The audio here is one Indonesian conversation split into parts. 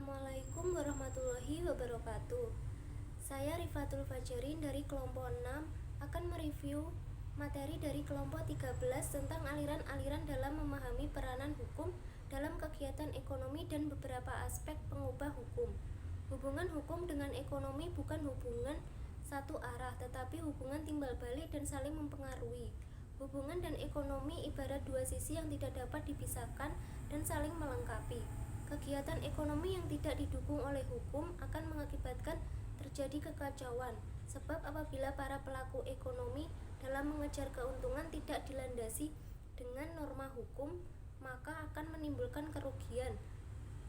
Assalamualaikum warahmatullahi wabarakatuh. Saya Rifatul Fajarin dari kelompok 6 akan mereview materi dari kelompok 13 tentang aliran-aliran dalam memahami peranan hukum dalam kegiatan ekonomi dan beberapa aspek pengubah hukum. Hubungan hukum dengan ekonomi bukan hubungan satu arah, tetapi hubungan timbal balik dan saling mempengaruhi. Hubungan dan ekonomi ibarat dua sisi yang tidak dapat dipisahkan dan saling melengkapi. Kegiatan ekonomi yang tidak didukung oleh hukum akan mengakibatkan terjadi kekacauan, sebab apabila para pelaku ekonomi dalam mengejar keuntungan tidak dilandasi dengan norma hukum, maka akan menimbulkan kerugian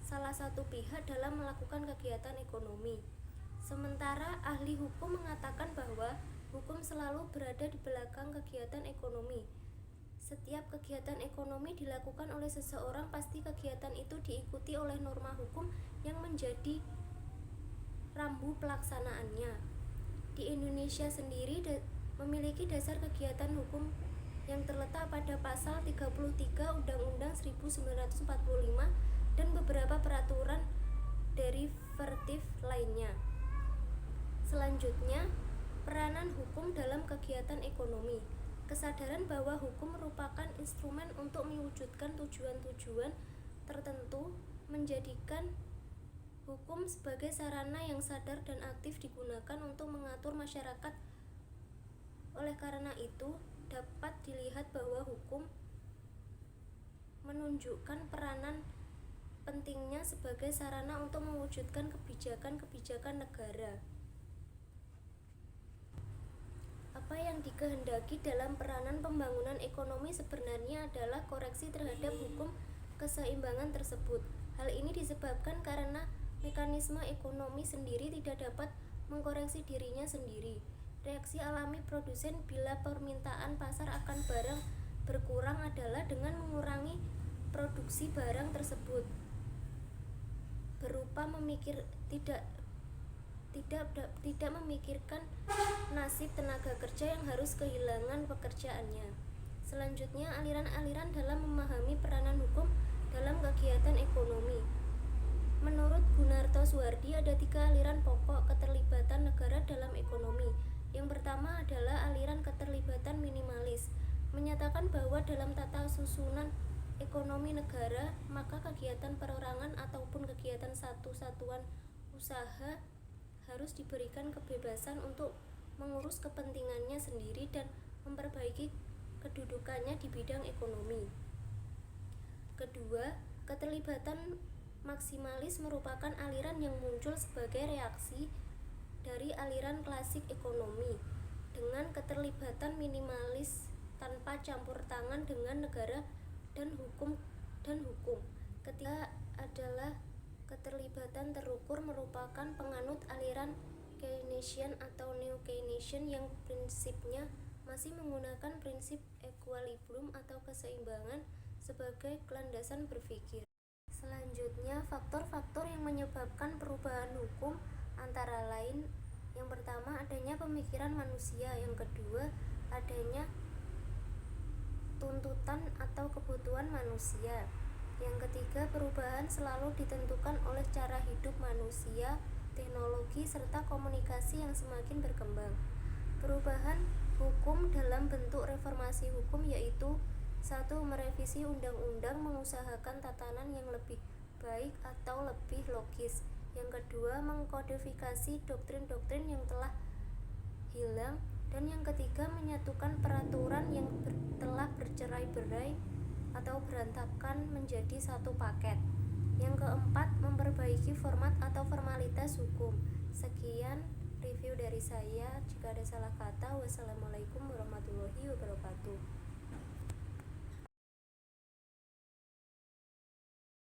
salah satu pihak dalam melakukan kegiatan ekonomi. Sementara ahli hukum mengatakan bahwa hukum selalu berada di belakang kegiatan ekonomi. Setiap kegiatan ekonomi dilakukan oleh seseorang, pasti kegiatan itu diikuti oleh norma hukum yang menjadi rambu pelaksanaannya. Di Indonesia sendiri memiliki dasar kegiatan hukum yang terletak pada pasal 33 Undang-Undang 1945 dan beberapa peraturan derivatif lainnya. Selanjutnya, peranan hukum dalam kegiatan ekonomi. Kesadaran bahwa hukum merupakan instrumen untuk mewujudkan tujuan-tujuan tertentu menjadikan hukum sebagai sarana yang sadar dan aktif digunakan untuk mengatur masyarakat. Oleh karena itu, dapat dilihat bahwa hukum menunjukkan peranan pentingnya sebagai sarana untuk mewujudkan kebijakan-kebijakan negara. Apa yang dikehendaki dalam peranan pembangunan ekonomi sebenarnya adalah koreksi terhadap hukum keseimbangan tersebut. Hal ini disebabkan karena mekanisme ekonomi sendiri tidak dapat mengkoreksi dirinya sendiri. Reaksi alami produsen bila permintaan pasar akan barang berkurang adalah dengan mengurangi produksi barang tersebut, berupa tidak memikirkan nasib tenaga kerja yang harus kehilangan pekerjaannya. Selanjutnya, aliran-aliran dalam memahami peranan hukum dalam kegiatan ekonomi. Menurut Gunarto Suwardi, ada 3 aliran pokok keterlibatan negara dalam ekonomi. Yang pertama adalah aliran keterlibatan minimalis, menyatakan bahwa dalam tata susunan ekonomi negara, maka kegiatan perorangan ataupun kegiatan satuan usaha harus diberikan kebebasan untuk mengurus kepentingannya sendiri dan memperbaiki kedudukannya di bidang ekonomi. Kedua, keterlibatan maksimalis merupakan aliran yang muncul sebagai reaksi dari aliran klasik ekonomi. Dengan keterlibatan minimalis tanpa campur tangan dengan negara dan hukum. Ketiga adalah keterlibatan terukur, merupakan penganut aliran Keynesian atau Neo-Keynesian yang prinsipnya masih menggunakan prinsip equilibrium atau keseimbangan sebagai landasan berpikir. Selanjutnya, faktor-faktor yang menyebabkan perubahan hukum antara lain: yang pertama, adanya pemikiran manusia; yang kedua, adanya tuntutan atau kebutuhan manusia; yang ketiga, perubahan selalu ditentukan oleh cara hidup manusia, teknologi, serta komunikasi yang semakin berkembang. Perubahan hukum dalam bentuk reformasi hukum yaitu: 1. Merevisi undang-undang, mengusahakan tatanan yang lebih baik atau lebih logis. Yang kedua, mengkodifikasi doktrin-doktrin yang telah hilang. Dan yang ketiga, menyatukan peraturan yang telah bercerai-berai atau berantakan menjadi satu paket. Yang keempat, memperbaiki format atau formalitas hukum. Sekian review dari saya. Jika ada salah kata, wassalamualaikum warahmatullahi wabarakatuh.